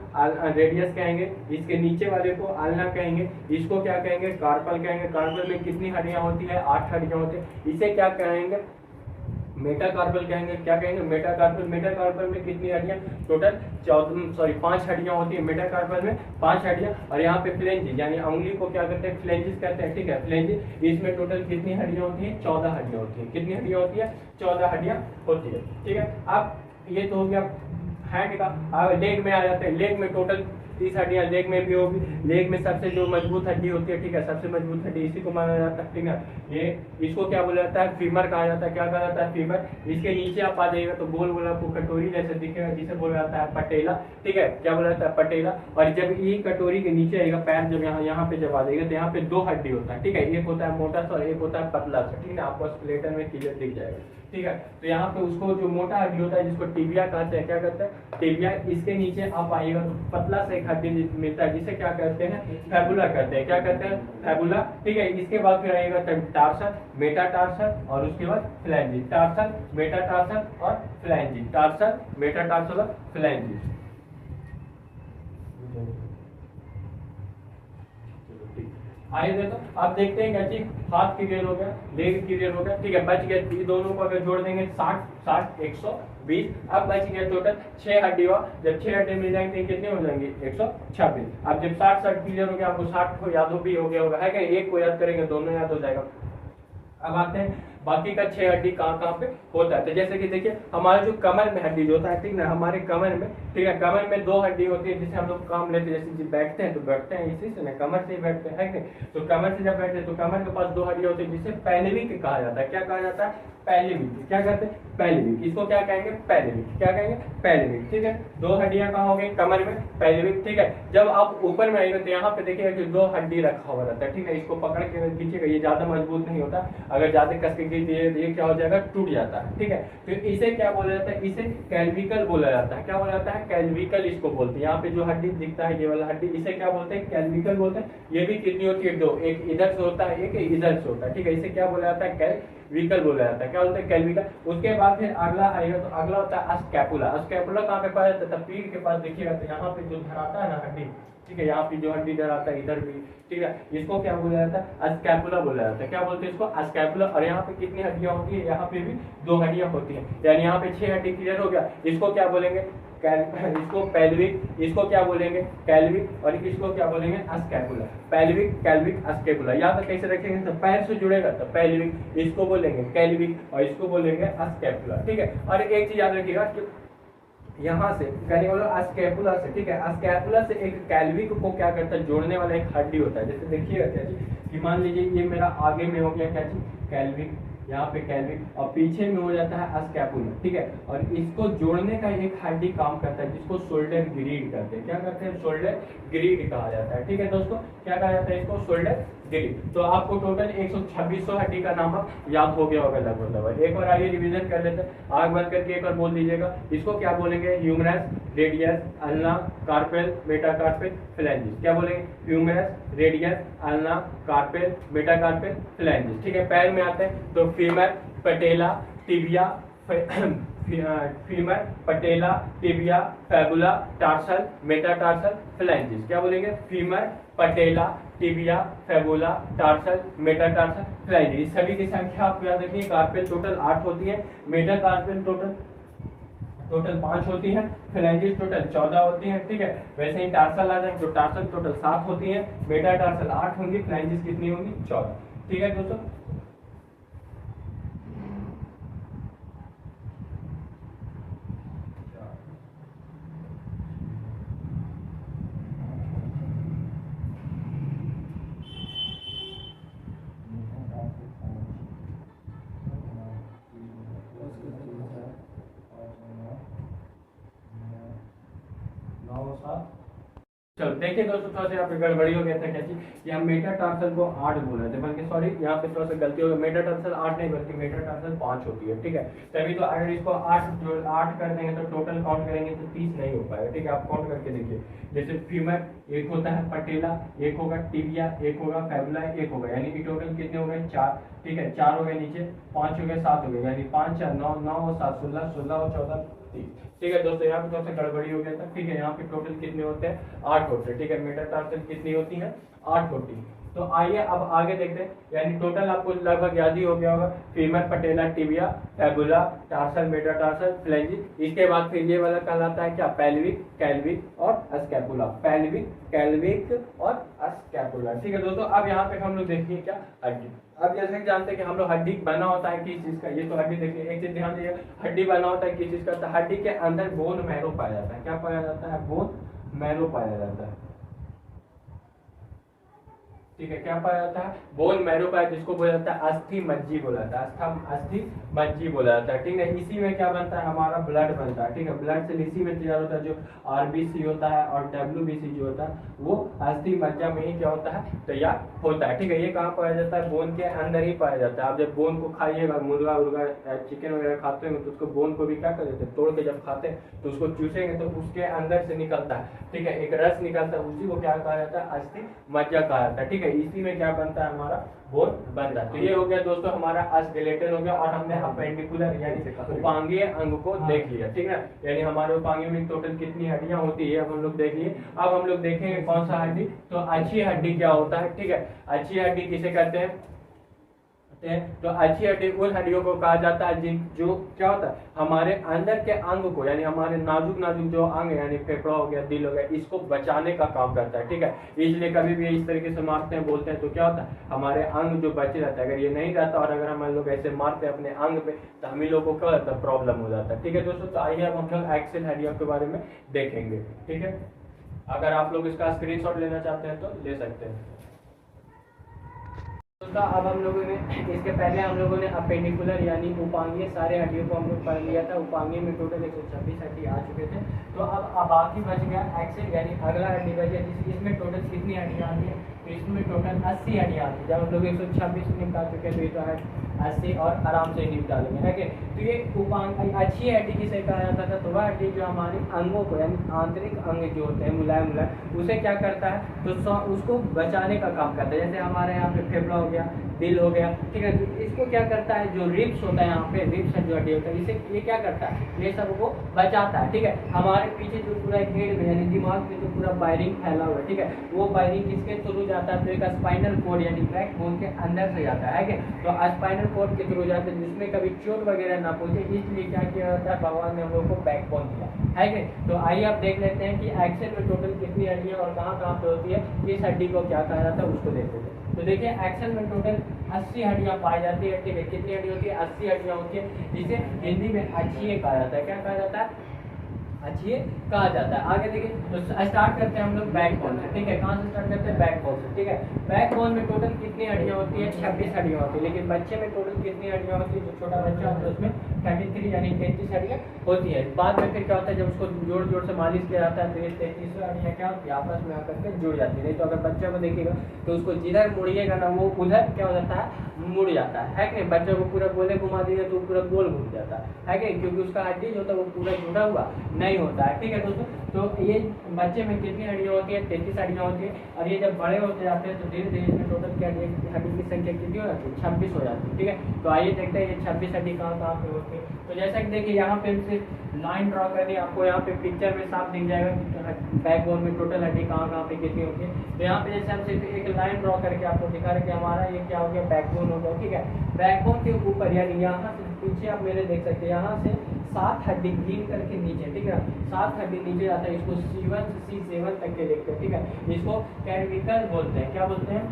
रेडियस कहेंगे, इसके नीचे वाले को आल्ना कहेंगे, इसको क्या कहेंगे, कार्पल कहेंगे। कार्पल में कितनी हड्डियां होती है, 8 हड्डियां होती है। इसे क्या कहेंगे, मेटाकार्पल कहेंगे। क्या कहेंगे, मेटाकार्पल। मेटाकार्पल में कितनी हड्डियां, टोटल 5 हड्डियां होती है मेटाकार्पल में, 5 हड्डियां। और यहाँ पे फ्लेंजिस, यानी उंगली को क्या करते हैं, फ्लेंजिस कहते हैं, ठीक है, फ्लेंजिस। इसमें टोटल कितनी हड्डियां होती है, 14 हड्डियां होती है। कितनी हड्डियां होती है, 14 हड्डियां होती है, ठीक है। अब ये तो हो गया हैंड का। अब लेग में आ जाते हैं। लेग में टोटल 30 हड्डियां लेग में भी होगी। लेग में सबसे जो मजबूत हड्डी होती है, ठीक है, सबसे मजबूत हड्डी इसी को माना जाता है, ठीक है। ये इसको क्या बोला जाता है, फीमर कहा जाता है। क्या कहा जाता है, फीमर। इसके नीचे आप आ जाइएगा तो गोल गोल आपको कटोरी जैसे दिखेगा, जिसे बोला जाता है पटेला, ठीक है। क्या बोला जाता है, पटेला। और जब ये कटोरी के नीचे आएगा, पैर जब यहाँ पे जब आ जाएगा तो यहाँ पे 2 हड्डी होता है, ठीक है। एक होता है मोटा सा और एक होता है पतला सा, ठीक है, आपको स्केलेटन में क्लियर दिख जाएगा, ठीक है। तो यहाँ पे उसको जो मोटा हड्डी होता है जिसको टिबिया कहते हैं, क्या कहते हैं, टिबिया। इसके नीचे आप आइएगा तो पतला सा एक हड्डी मिलता है जिसे क्या कहते हैं, फैबुला कहते हैं। क्या कहते हैं, फैबुला, ठीक है। इसके बाद फिर आएगा टार्सल, मेटाटार्सल और उसके बाद फ्लैंजिस। टार्सल, मेटाटार्सल और फ्लैंजिस। टार्सल, मेटाटार्सल और फ्लैंजिस। आइए देखो, अब देखते हैं क्या चीज, हाथ क्लियर हो गया, लेग क्लियर हो गया, ठीक है। बच गया, ये दोनों को अगर जोड़ देंगे 60 60 120। अब बच गया टोटल 6 हड्डी हुआ। जब 6 हड्डी मिल जाएंगे तो कितने हो जाएंगे, 126। अब जब 60 क्लियर हो गया, आपको 60 को याद भी हो गया होगा, है क्या, एक को याद करेंगे दोनों याद हो जाएगा। अब आते हैं बाकी का 6 हड्डी कहाँ कहाँ पे होता है। तो जैसे कि देखिए, हमारे जो कमर में हड्डी जो होता है, ठीक ना, हमारे कमर में, ठीक है, कमर में 2 हड्डी होती है जिसे हम लोग काम लेते हैं। जैसे बैठते हैं तो बैठते हैं इसी से ना, कमर से ही बैठते हैं, है कि नहीं। तो कमर से जब बैठते हैं तो कमर के पास 2 हड्डी होती है जिसे पैल्विक कहा जाता है। क्या कहा जाता है, पैल्विक। क्या कहते हैं, पैल्विक। इसको क्या कहेंगे, पैल्विक। क्या कहेंगे, पैल्विक, ठीक है। 2 हड्डियां कहाँ हो गई, कमर में, पैल्विक, ठीक है। जब आप ऊपर में आएंगे तो यहाँ पे देखिएगा कि 2 हड्डी रखा हुआ रहता है, ठीक है। इसको पकड़ के खींचेगा, ये ज्यादा मजबूत नहीं होता, अगर ज्यादा कस के खींच दिए ये क्या हो जाएगा, टूट जाता है, ठीक है। तो इसे क्या बोला जाता है, इसे कैल्विकल बोला जाता है। क्या बोला जाता है, कैल्विकल इसको बोलते हैं। यहाँ पे जो हड्डी दिखता है ये वाला हड्डी, इसे क्या बोलते हैं, कैल्विकल बोलते हैं। ये भी कितनी होती है, 2, एक इधर से होता है, एक इधर से होता है, ठीक है। इसे क्या बोला जाता है, कैल्विकल बोला जाता है। क्या बोलते हैं, कैल्विकल। उसके बाद फिर अगला आएगा, तो अगला होता है स्कैपुला। स्कैपुला कहाँ पे पाया जाता है, पीठ के पास देखिएगा तो यहाँ पे जो धराता है ना हड्डी, ठीक है, यहाँ पे जो हड्डी धराता है इधर भी, ठीक है, इसको क्या बोला जाता है, स्कैपुला बोला जाता है। क्या बोलते हैं इसको, स्कैपुला। और यहाँ पे कितनी हड्डियां होती है, यहाँ पे भी 2 हड्डियां होती हैं, यानी यहाँ पे 6 हड्डी क्लियर हो गया। इसको क्या बोलेंगे, इसको पैल्विक, इसको क्या बोलेंगे, कैल्विक, और इसको क्या बोलेंगे, स्कैपुला। Pelvic, कैल्विक, scapula. यहाँ पे कैसे रखेंगे, तो पैर से जुड़ेगा तो पैल्विक, इसको बोलेंगे कैल्विक, और इसको बोलेंगे स्कैपुला, ठीक है। और एक चीज याद रखिएगा कि यहाँ से स्कैपुला से, ठीक है, स्कैपुला से एक कैल्विक को क्या करता है, जोड़ने वाला एक हड्डी होता है। जैसे देखिएगा क्या चीज, कि मान लीजिए ये मेरा आगे में हो गया क्या चीज, कैल्विक, यहाँ पे कैल्विक, और पीछे में हो जाता है स्कैपुला, ठीक है। और इसको जोड़ने का एक हड्डी काम करता है जिसको शोल्डर ग्रीड कहते हैं। क्या करते हैं, शोल्डर ग्रीड कहा जाता है, ठीक है दोस्तों। क्या कहा जाता है इसको, शोल्डर ग्रीड। तो आपको टोटल 126 हड्डी का नाम याद हो गया होगा लगभग। एक बार आइए रिवीजन कर लेते हैं, आग बंद करके एक बार बोल दीजिएगा। इसको क्या बोलेंगे, humerus, radius, ulna, carpal, metacarpal, phalanges. क्या बोलेंगे, humerus, radius, ulna, carpal, metacarpal, phalanges, ठीक है। पैर में आते हैं तो femur, patella, tibia, femur, patella, tibia, fibula, tarsal, metatarsal, phalanges. क्या बोलेंगे, femur, patella, tibia, fibula, tarsal, metatarsal, phalanges. सभी की संख्या आपको याद रखिए, कार्पेल टोटल 8 होती है, मेटाकार्पेल टोटल 5 होती है, फ्लैंजिस टोटल 14 होती है, ठीक है। वैसे ही टार्सल आ जाए तो टार्सल टोटल 7 होती है, मेटाटार्सल 8 होंगी, फ्लैंजिस कितनी होंगी, 14, ठीक है दोस्तों। चलो देखिए दोस्तों, थोड़ा सा यहाँ पे गड़बड़ी हो गया था। क्या चीज, यहाँ मेटाटार्सल को 8 बोल रहे थे, बल्कि सॉरी यहाँ पे थोड़ा सा गलती हो गई, मेटाटार्सल 8 नहीं बल्कि मेटाटार्सल 5 होती है, ठीक है। तभी तो अगर इसको 8 कर देंगे तो टोटल काउंट करेंगे तो 30 नहीं हो पाएगा, ठीक है। आप काउंट करके देखिए, जैसे फीमर एक होता है, पटेला एक होगा, टिबिया एक होगा, फैबुला एक होगा, यानी कि टोटल कितने हो गए 4, ठीक है। 4 हो गए, नीचे 5 हो गए, 7 हो गए, यानी 5 4 9 9 और 7 16 16 और 14 30, ठीक है दोस्तों। यहाँ पे थोड़ा सा गड़बड़ी हो गया था, ठीक है। यहाँ पे टोटल कितने होते हैं 8 होते हैं, ठीक है। मेटाटार्सल कितनी होती है 8 होती है। तो आइए अब आगे देखते हैं, यानी टोटल आपको लगभग याद ही हो गया होगा, femur, patella, tibia, fibula, tarsal, metatarsal, फ्लेंजिस। इसके बाद फिर ये वाला कहलाता है क्या, पेल्विक, कैल्विक और स्कैपुला, पेल्विक, कैल्विक और स्कैपुला, ठीक है दोस्तों। अब यहाँ पे हम लोग देखिए क्या, हड्डी। अब जैसे कि जानते हैं कि हम लोग हड्डी बना होता है किस चीज का, ये तो हड्डी देखिए, एक चीज ध्यान दीजिए, हड्डी बना होता है किस चीज का, तो हड्डी के अंदर बोन मैरो पाया जाता है। क्या पाया जाता है, बोन मैरो पाया जाता है, ठीक है। क्या पाया जाता है, बोन मैरो पाया, जिसको बोला जाता है अस्थि मज्जी बोला जाता है, अस्थि मज्जी बोला जाता है, ठीक है। इसी में क्या बनता है, हमारा ब्लड बनता है, ठीक है। ब्लड से इसी में तैयार होता है, जो आरबीसी होता है और डब्ल्यूबीसी जो होता है वो अस्थि मज्जा में ही क्या होता है, तैयार होता है, ठीक है। ये कहाँ पाया जाता है, बोन के अंदर ही पाया जाता है। आप जब बोन को खाइएगा, मुर्गा उर्गा चिकन वगैरह खाते हैं तो उसको बोन को भी क्या कर देते हैं, तोड़ के जब खाते हैं तो उसको चूसेंगे तो उसके अंदर से निकलता है, ठीक है, एक रस निकलता है, उसी को क्या कहा जाता है, अस्थि मज्जा कहा जाता है, ठीक है। इसी में क्या बनता है, हमारा बोन बनता है। तो ये हो गया दोस्तों हमारा स्केलेटन हो गया, और हमने अपेंडिकुलर यानी उपांगीय अंग को देख लिया, ठीक है। यानी हमारे उपांगीय में टोटल कितनी हड्डियां होती है, अब हम लोग देख लिए। अब हम लोग देखेंगे कौन सा हड्डी, तो अच्छी हड्डी क्या होता है, ठीक है। अच्छी हड्डी किसे कहते हैं, तो अच्छी हड्डी उन हड्डियों को कहा जाता है जिन जो क्या होता है, हमारे अंदर के अंग को, यानी हमारे नाजुक नाजुक जो अंग है, यानी फेफड़ा हो गया, दिल हो गया, इसको बचाने का काम करता है, ठीक है। इसलिए कभी भी इस तरीके से मारते हैं, बोलते हैं तो क्या होता है, हमारे अंग जो बचे रहता है, अगर ये नहीं रहता और अगर हम लोग ऐसे मारते हैं अपने अंग पे, तो हम लोग को क्या होता है, प्रॉब्लम हो जाता है, ठीक है दोस्तों। तो आइए अब हम लोग एक्सेल हड्डियों के बारे में देखेंगे, ठीक है। अगर आप लोग इसका स्क्रीनशॉट लेना चाहते हैं तो ले सकते हैं। तो अब हम लोगों ने, इसके पहले हम लोगों ने अपेंडिकुलर यानी उपांगीय सारे हड्डियों को हम लोग पढ़ लिया था। उपांगीय में टोटल 126 हड्डी आ चुके थे। तो अब बाकी बच गया एक्सेल यानी अगला हड्डी बच गया, इसमें टोटल कितनी हड्डियाँ आती है, तो इसमें टोटल 80 हड्डियाँ आती है। जब हम लोग 126 निपटा चुके हैं तो ये तो है 80 और आराम से निपटा लेंगे, है कि। तो ये अच्छी हड्डी किसे कहा जाता था, तो वह हड्डी जो हमारे अंगों को, यानी आंतरिक अंग जो होते हैं मुलायम मुलायम, उसे क्या करता है, तो उसको बचाने का काम करता है। जैसे हमारे यहाँ पे फेफड़ा हो गया, दिल हो गया, ठीक है। तो इसको क्या करता है, जो रिब्स होता है, यहाँ पे रिब्स जो हड्डी होता है, इसे ये क्या करता है, ये सब को बचाता है, ठीक है। हमारे पीछे जो पूरा हेड में यानी दिमाग में जो पूरा वायरिंग फैला हुआ है, ठीक है, वो वायरिंग किसके थ्रू जाता है, तो एक स्पाइनल कोड यानी बैकबोन के अंदर से जाता है, तो स्पाइनल कोड के थ्रू जाता है, जिसमें कभी चोट वगैरह ना पहुंचे, इसलिए क्या किया जाता है, भगवान ने हम लोग को बैकबोन दिया है कि। तो आइए आप देख लेते हैं कि एक्सेल में टोटल कितनी हड्डियाँ और कहाँ कहाँ पे होती है, इस हड्डी को क्या कहा जाता है उसको देख लेते हैं। तो देखिए एक्सेल में टोटल 80 हड्डियाँ पाई जाती है, ठीक है। कितनी हड्डी होती है, 80 हड्डियाँ होती है, जिसे हिंदी में अच्छी कहा जाता है। क्या कहा जाता है, अच्छी कहा जाता है। आगे देखिए, तो स्टार्ट करते हैं हम लोग बैकबोन से, ठीक है। कहाँ से स्टार्ट करते हैं, बैकबोन से, ठीक है। बैकबोन में टोटल कितनी हड्डियाँ होती है, 26 हड्डियाँ होती है। लेकिन बच्चे में टोटल कितनी हड्डियाँ होती है, जो छोटा बच्चा होता है उसमें 33 यानी 33 हड्डियाँ होती है। बाद में फिर क्या होता है, जब उसको जोड़ जोड़ से मालिश किया जाता है तो ये 33 हड्डियाँ क्या होती है, आपस में आकर के जुड़ जाती है। नहीं तो अगर बच्चे को देखिएगा तो उसको जिधर मुड़िएगा ना, वो उधर क्या हो जाता है, मुड़ जाता है कि नहीं। बच्चे को पूरा गोले घुमा दीजिए तो पूरा गोल घूम जाता है कि, क्योंकि उसका हड्डी जो होता है वो पूरा जुड़ा हुआ नहीं होता है, ठीक है दोस्तों। तो ये बच्चे में कितनी हड्डियाँ होती है, 33 हड्डियाँ होती है। और ये जब बड़े होते जाते हैं तो धीरे धीरे इसमें टोटल क्या हड्डी की संख्या कितनी हो जाती है, 26 हो जाती है, ठीक है। तो आइए देखते हैं ये 26 हड्डी कहाँ कहाँ पे होती है। तो जैसा कि देखिए यहाँ पे सिर्फ लाइन ड्रॉ करनी है, आपको यहाँ पे पिक्चर में साफ दिख जाएगा कि बैकबोन में टोटल हड्डी कहाँ कहाँ पे कितनी होती है। तो यहाँ पे जैसे हम सिर्फ एक लाइन ड्रॉ करके आपको दिखा रहे कि हमारा ये क्या हो गया, बैकबोन हो गया, ठीक है। बैकबोन के ऊपर यानी यहाँ से पीछे आप मेरे देख सकते हैं, यहाँ से 7 हड्डी गिन करके नीचे, ठीक है, 7 हड्डी नीचे जाता है। इसको C1 से C7 तक के देखते हैं, ठीक है। इसको कैर्विकल बोलते हैं, क्या बोलते हैं,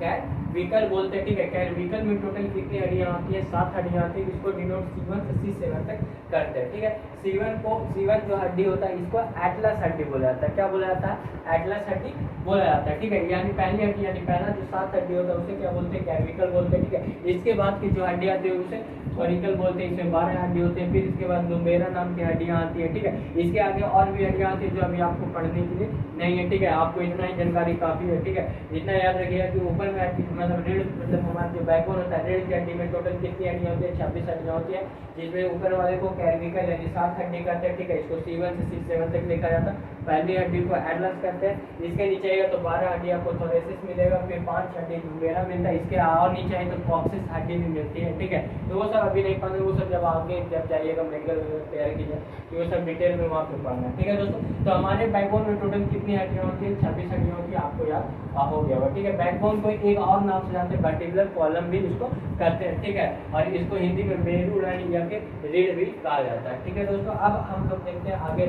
कैर्विकल बोलते हैं, ठीक है। कैर्विकल में टोटल कितनी हड्डियाँ आती है, 7 हड्डियाँ आती है। इसको डिनोट C1 से C7 तक करते हैं, ठीक है। C1 जो हड्डी होता है इसको एटलस हड्डी बोला जाता है। क्या बोला जाता है, एटलस हड्डी बोला जाता है, ठीक है। यानी पहली हड्डी यानी पहला जो 7 हड्डी होता है उसे क्या बोलते हैं, कैविकल बोलते हैं, ठीक है। इसके बाद की जो हड्डी आती है उसे फोरिकल बोलते हैं, इसमें 12 हड्डी होते हैं। फिर इसके बाद लुमेरा नाम की हड्डियां आती है, ठीक है। इसके आगे और भी हड्डियां आती है जो अभी आपको पढ़ने के लिए नहीं है, ठीक है। आपको इतना ही जानकारी काफी है, ठीक है। इतना याद रखिएगा कि ऊपर में हड्डी मतलब रीढ़ मतलब हमारा जो बैकबोन होता है, रीढ़ की हड्डी में टोटल कितनी हड्डियां होती है, 26 हड्डियां होती है, जिसमें ऊपर वाले को कैविकल यानी 7 हड्डी कहते हैं, ठीक है। इसको C1 से C7 तक लिखा जाता है। पहली हड्डी को एटलस कहते हैं, इसके नीचे आएगा तो 12 हड्डी आपको थोरेसिस मिलेगा, फिर 5 हड्डी लुमेरा मिलता है, इसके और नीचे आए तो कॉक्सिस हड्डी भी मिलती है, ठीक है। तो वो सब अभी नहीं पढ़ना, वो सब जब आगे जब जाइएगा मेडिकल तैयारी कीजिए तो वो सब डिटेल में वहाँ पे पढ़ना है, ठीक है दोस्तों। तो हमारे बैकबोन में टोटल कितनी हड्डियाँ होती है, 26 हड्डियाँ होती है, आपको याद हो गया होगा, ठीक है। बैकबोन को एक और नाम से जानते हैं, वर्टिब्रल कॉलम भी इसको कहते हैं, ठीक है। और इसको हिंदी में मेरुदंड या फिर रीढ़ भी कहा जाता है, ठीक है दोस्तों। अब हम लोग देखते हैं आगे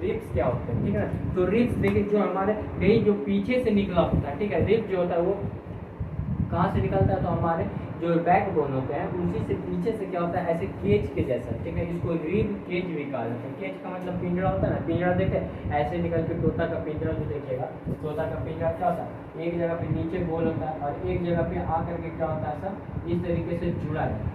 रिब्स क्या होते हैं, ठीक है। तो रिब्स देखिए जो हमारे कहीं जो पीछे से निकला होता है, ठीक है। रिब्स जो होता है वो कहाँ से निकलता है, तो हमारे जो बैकबोन होते हैं उसी से पीछे से क्या होता है, ऐसे केज के जैसा, ठीक है। इसको रिब केज भी कहा जाता है। केज का मतलब पिंजरा होता है ना, पिंजरा देखे ऐसे निकल के तोता का पिंजरा जो देखिएगा, तोता का पिंजरा क्या होता है, एक जगह पे नीचे गोल होता है और एक जगह पे आकर के क्या होता है, सब इस तरीके से जुड़ा रहता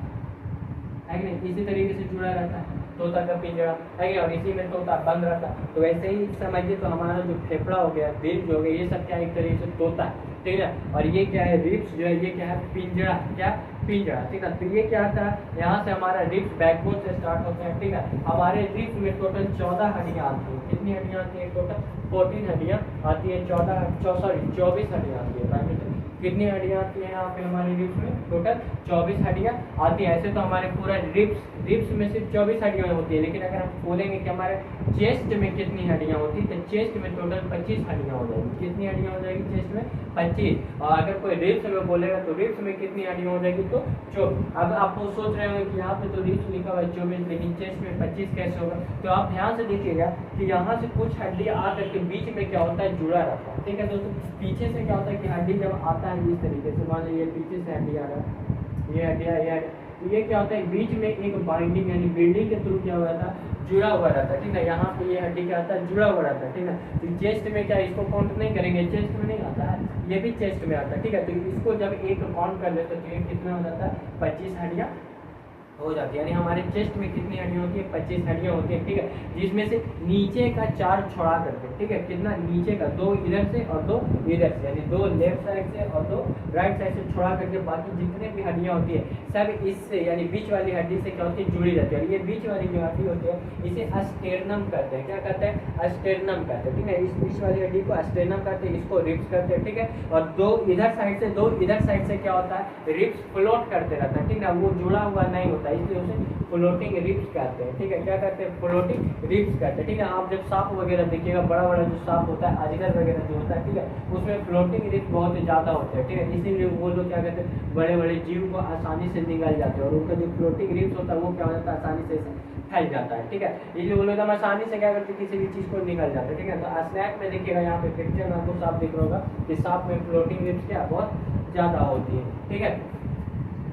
है कि नहीं, इसी तरीके से जुड़ा रहता है तोता का पिंजरा है, और इसी में तोता बंद रहता है। तो वैसे ही समझिए, तो हमारा जो फेफड़ा हो गया, दिल जो हो गया, ये सब क्या एक तरीके से तोता है, ठीक है। और ये क्या है, रिब्स जो है ये क्या है, पिंजरा, क्या पिंजरा, ठीक है। तो ये क्या आता है, यहाँ से हमारा रिब्स बैकबोन से स्टार्ट होते हैं, ठीक है। हमारे रिब्स में टोटल 14 हड्डियाँ आती हैं। कितनी हड्डियाँ आती हैं, टोटल 14 हड्डियाँ आती है, 24 हड्डियाँ आती है। कितनी हड्डियाँ आती है यहाँ पे हमारे रिब्स में, टोटल 24 हड्डियाँ आती है। ऐसे तो हमारे पूरा रिब्स में सिर्फ 24 हड्डियाँ होती है, लेकिन अगर हम बोलेंगे कि हमारे चेस्ट में कितनी हड्डियाँ होती है, तो चेस्ट में टोटल 25 हड्डियाँ हो जाएगी। कितनी हड्डियाँ हो जाएगी चेस्ट में, 25। और अगर कोई रिब्स में बोलेगा तो रिब्स में कितनी हड्डियाँ हो जाएगी, तो 24। अब आप सोच रहे होंगे कि यहाँ पे तो रिब्स लिखा हुआ है 24, लेकिन चेस्ट में 25 कैसे होगा। तो आप ध्यान से देखिएगा कि यहाँ से कुछ हड्डी आकर के बीच में क्या होता है, जुड़ा रहता है, ठीक है दोस्तों। पीछे से क्या होता है कि हड्डी जब आता है इस तरीके से, मान लीजिए पीछे से हड्डी आ रहा है, ये हड्डी, तो ये क्या होता है, बीच में एक बाइंडिंग यानी बिल्डिंग के थ्रू क्या हुआ था, जुड़ा हुआ रहता है, ठीक है। यहाँ पे ये हड्डी क्या आता है, जुड़ा हुआ रहता है, ठीक है। तो चेस्ट में क्या, इसको काउंट नहीं करेंगे, चेस्ट में नहीं आता है, ये भी चेस्ट में आता है, ठीक है। तो इसको जब एक काउंट कर लेते तो ये कितना हो जाता है, 25 हड्डियाँ हो जाती है। यानी हमारे चेस्ट में कितनी हड्डियाँ होती है, 25 हड्डियाँ होती है, ठीक है। जिसमें से नीचे का 4 छोड़ा करके, ठीक है। कितना नीचे का, 2 इधर से और 2 इधर से, यानी 2 लेफ्ट साइड से और 2 राइट साइड से छोड़ा करके बाकी जितने भी हड्डियाँ होती है सब इससे यानी बीच वाली हड्डी से क्या होती है, जुड़ी रहती है। और ये बीच वाली जो हड्डी होती है इसे अस्टेर्नम कहते हैं। क्या कहते हैं, अस्टेर्नम कहते हैं, ठीक है। इस बीच वाली हड्डी को अस्टेर्नम कहते हैं, इसको रिब्स कहते हैं, ठीक है। और 2 इधर साइड से 2 इधर साइड से क्या होता है, रिब्स फ्लोट करते रहता है, ठीक है। वो जुड़ा हुआ नहीं होता, इसलिए उसे फ्लोटिंग रिब्स कहते हैं, ठीक है। क्या कहते हैं, फ्लोटिंग रिब्स कहते हैं, ठीक है। आप जब सांप वगैरह देखिएगा, बड़ा बड़ा जो सांप होता है, अजगर वगैरह जो होता है, ठीक है, उसमें फ्लोटिंग रिब्स बहुत ही ज़्यादा होते हैं, ठीक है। इसीलिए वो लोग क्या कहते हैं, बड़े बड़े जीव को आसानी से निगल जाते हैं, और उनका जो फ्लोटिंग रिब्स होता है वो क्या हो जाता है, आसानी से फैल जाता है, ठीक है। इसलिए वो लोग एकदम आसानी से क्या करते हैं, किसी भी चीज़ को निकल जाते हैं, ठीक है। तो स्नैक में देखिएगा, यहाँ पे पिक्चर में आपको सांप दिख रहा होगा कि सांप में फ्लोटिंग रिब्स क्या बहुत ज़्यादा होती है, ठीक है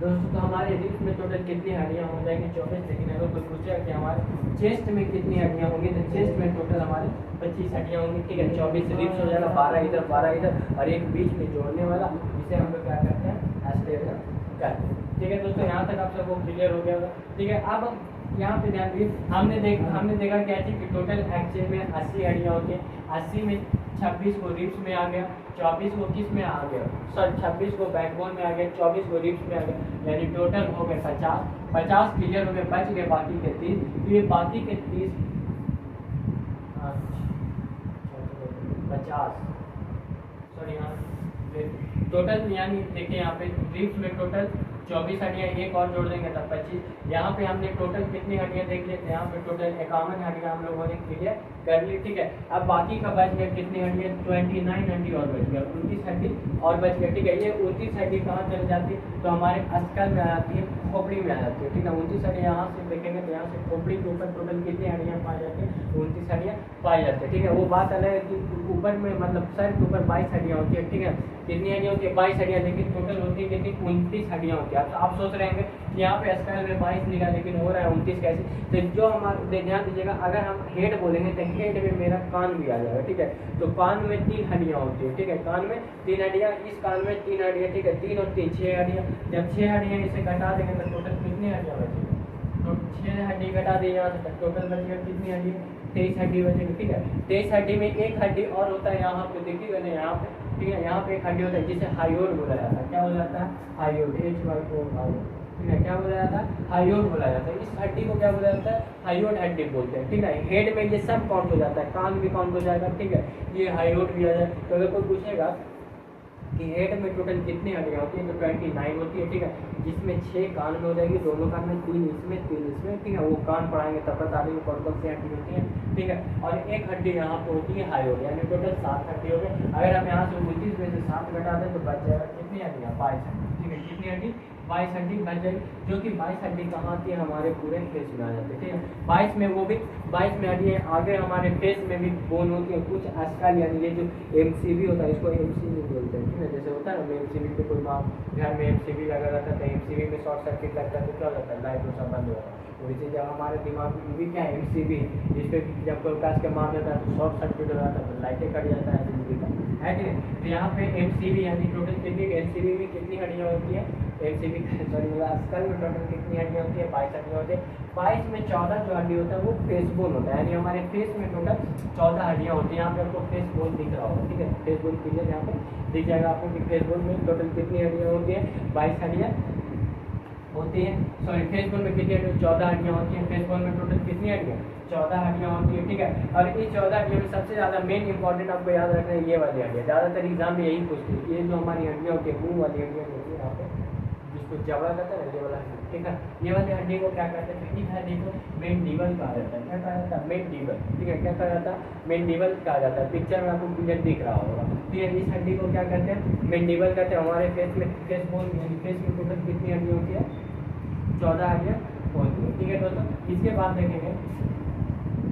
दोस्तों। तो हमारे रिब्स में टोटल कितनी हड्डियाँ हो जाएंगी, 24। लेकिन अगर कोई पूछेगा कि हमारे चेस्ट में कितनी हड्डियाँ होंगी, तो चेस्ट में टोटल हमारे 25 हड्डियाँ होंगी, ठीक है। 24 रिब्स हो जाएगा, 12 इधर 12 इधर, और एक बीच में जोड़ने वाला, जिसे हम लोग क्या करते हैं, एस्टेर्नम कहते हैं, ठीक है दोस्तों। यहाँ तक आप सबको क्लियर हो गया होगा, ठीक है। अब यहाँ पे ध्यान दीजिए, हमने देखा क्या थी कि टोटल एक्चुअल में 80 हड्डियाँ होती हैं। 80 में 26 को रिब्स में आ गया, 24 को किस में आ गया, सर 26 को बैकबोन में आ गया, 24 को रिब्स में आ गया, यानी टोटल हो गए 50 क्लियर हो गए, बच गए बाकी के 30। तो ये बाकी के 30 50 सॉरी यहाँ टोटल, यानी देखिए यहाँ पे रिब्स में टोटल 24 हड्डियाँ, एक और जोड़ देंगे तब 25। यहाँ पे हमने टोटल कितनी हड्डियाँ देख ली, यहाँ पे टोटल 51 हड्डियाँ हम लोगों ने क्लियर कर ली, ठीक है। अब बाकी का बच गया कितनी हड्डियाँ, 29 हड्डी और बच गया, 29 हड्डी और बच गया, ठीक है। ये 29 हड्डी कहाँ चली जाती है, तो हमारे अस्कल में आ जाती है, खोपड़ी में आ जाती है, ठीक है। 29 हड्डी यहाँ से देखेंगे तो यहाँ से खोपड़ी के ऊपर टोटल कितनी हड्डियाँ पाई जाती है, 29 हड्डियाँ पाई जाती है, ठीक है। वो बात अलग है कि ऊपर में मतलब सर के ऊपर 22 हड्डियाँ होती है, ठीक है। कितनी हड्डियाँ होती है, 22 हड्डियाँ, लेकिन टोटल होती है कितनी, 29 हड्डियाँ होती है। आप सोच रहे हैं यहाँ पे अस्कल में 22 लिखा लेकिन हो रहा है 29 कैसे, तो जो हमारे ध्यान दीजिएगा, अगर हम हेड बोलेंगे तो हेड में मेरा कान भी आ जाएगा, ठीक है। तो कान में 3 हड्डियाँ होती है, ठीक है। कान में 3 हड्डियाँ, इस कान में 3 हड्डियाँ, ठीक है। 3 और 3 6 हड्डियाँ। जब 6 हड्डियाँ इसे घटा देंगे तो टोटल कितनी हड्डियाँ बचेगी, तो 6 हड्डी घटा दी यहाँ से, टोटल बचेगा कितनी हड्डी, 23 हड्डी बचेगी, ठीक है। 23 हड्डी में एक हड्डी और होता है यहाँ पे, देखिएगा ना यहाँ पे, ठीक है। यहाँ पे एक हड्डी होता है जिसे हायोड बोला जाता है। क्या बोला जाता है, हायोड, HYOD, ठीक है। क्या बोला जाता है, हायोड बोला जाता है। इस हड्डी को क्या बोला जाता है, हायोड हड्डी बोलते हैं, ठीक है। हेड में ये सब काउंट हो जाता है, कान भी काउंट हो जाएगा, ठीक है। ये हायोड भी आ जाए। तो अगर कोई पूछेगा कि हेड में टोटल कितनी हड्डियाँ होती हैं, तो 29 होती है, ठीक है। जिसमें 6 कान में हो जाएगी, दोनों कान में, 3 इसमें 3 इसमें, ठीक है। वो कान पढ़ाएंगे तब बता देंगे कौन कौन सी हड्डी होती है, ठीक है। और एक हड्डी यहाँ पे होती है हायोड, यानी टोटल 7 हड्डी हो गए। अगर हम यहाँ से 29 में से 7 घटा दें तो बच जाएगा कितनी हड्डियाँ, 22 हड्डी, ठीक है। कितनी हड्डी, 22 हड्डी बच जाएगी, जो कि 22 हड्डी कहाँ आती है, हमारे पूरे फेस में आ जाती है, ठीक है। 22 में, वो भी 22 में हड्डी है। आगे हमारे फेस में भी बोन होती है, कुछ अस्कल यानी ये जो MCV होता है, इसको MCV बोलते हैं, ठीक है। जैसे होता है ना MCV पे कोई माँ घर में MCV लगा रहता है, तो MCV में शॉर्ट सर्किट लगता है तो क्या हो जाता है, लाइट सब बंद हो जाता है। वैसे जब हमारे दिमाग में भी क्या है, MCV, जिस पे जब कोई काश के मार देता है तो शॉर्ट सर्किट हो जाता है, तो लाइटें कट जाता है बिजली का, है ठीक है। तो यहाँ पे MCV यानी टोटल कितनी, MCV में कितनी हड्डियाँ होती है, MCV सॉरी अस्कल में टोटल कितनी हड्डियाँ होती है, 22 हड्डियाँ होती है। 22 में 14 जो हड्डी होता है वो फेस बोन होता है, यानी हमारे फेस में टोटल 14 हड्डियाँ होती है। यहाँ पे आपको फेस बोन दिख रहा होगा, ठीक है। फेस बोन क्लियर यहाँ पे दिख जाएगा आपको कि फेस बोन में टोटल कितनी हड्डियाँ होती है, 22 हड्डियाँ होती है। सॉरी, फेस बोन में कितनी हड्डियाँ, 14 हड्डियाँ होती हैं। फेस बोन में टोटल कितनी हड्डियाँ, 14 हड्डियाँ होती है, ठीक है। और इस 14 हड्डियों में सबसे ज़्यादा मेन इंपॉर्टेंट आपको याद रखना है ये वाली हड्डियाँ, ज़्यादातर एग्जाम में यही पूछती है। ये जो हमारी हड्डियाँ होती है, मुँह वाली हड्डियाँ होती है यहाँ पे, जिसको जबड़ा कहते हैं ना, ये वाला, ठीक है। ये वाली हड्डी को क्या कहते हैं, इस हड्डी को मेंडिबल कहा जाता है। क्या कहा जाता है, मेंडिबल, ठीक है। क्या कहा जाता है, मेंडिबल कहा जाता है। पिक्चर में आपको क्लियर दिख रहा होगा, ठीक है। इस हड्डी को क्या कहते हैं, मेंडिबल कहते हैं। हमारे फेस में, फेस बोन यानी फेस में टोटल कितनी हड्डी होती है, 14 हड्डियाँ होती है, ठीक है दोस्तों। इसके बाद देखेंगे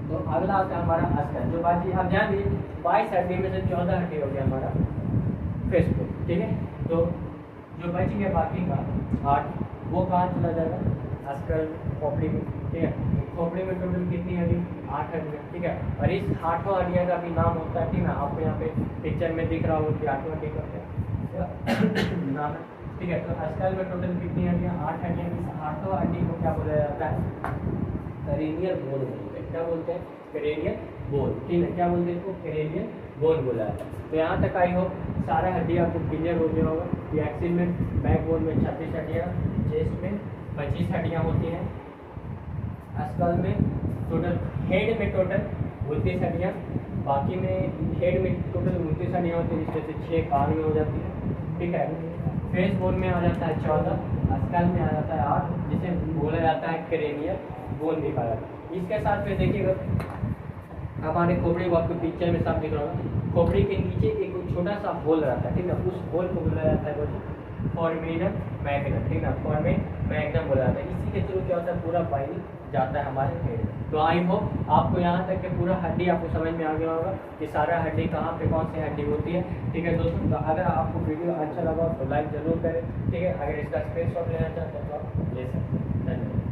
तो अगला आता है हमारा अस्कल, जो बात अब ध्यान दीजिए, 22 हड्डी में से 14 हड्डी हो गया हमारा फेस बोन, ठीक है। तो जो बच गया बाकी का 8, वो कहाँ चला जाएगा, अस्कल, खोपड़ी में, ठीक है। खोपड़ी में टोटल कितनी हड्डी, 8 हड्डियाँ, ठीक है। और इस 8वां हड्डियाँ का भी नाम होता है, ठीक है। आपको यहाँ पे पिक्चर में दिख रहा होगा कि 8वां हड्डी का नाम है, ठीक है। तो अस्कल में टोटल कितनी हड्डियाँ, 8 हड्डियाँ। इस 8वां हड्डी को क्या बोला जाता है, करेनियल बोन बोलते हैं। क्या बोलते हैं, करेनियल बोन, ठीक है। क्या बोलते हैं इसको, करेनियल बोन बोला जाता है। तो यहाँ तक आई हो सारा हड्डी आपको क्लियर हो गया होगा कि एक्सिल में, बैक बोन में 36 हड्डियाँ, चेस्ट में 25 हड्डियाँ होती हैं, अस्कल में टोटल, हेड में टोटल 29 हड्डियाँ, बाकी में हेड में टोटल 29 हड्डियाँ होती हैं, जिसमें से 6 कान में हो जाती है, ठीक है। फेस बोन में आ जाता है 14, अस्कल में आ जाता है 8, जिसे बोला जाता है क्रेनियल बोन भी कहा जाता है। इसके साथ में देखिएगा हमारे खोपड़ी को आपको पिक्चर में साफ दिख रहा होगा, खोपड़ी के नीचे एक छोटा सा होल रहता है, ठीक है। उस होल को बोला जाता है फोरमेनम मैग्नम, ठीक है। फोरमेन मैग्नम बोला जाता है। इसी के थ्रू क्या होता है, पूरा पानी जाता है हमारे हेड में। तो आई होप आपको यहाँ तक के पूरा हड्डी आपको समझ में आ गया होगा कि सारा हड्डी कहाँ पे कौन सी हड्डी होती है, ठीक है दोस्तों। तो अगर आपको वीडियो अच्छा लगा तो लाइक जरूर करें, ठीक है। अगर इसका स्क्रीनशॉट लेना चाहते हैं तो आप ले सकते हैं। धन्यवाद।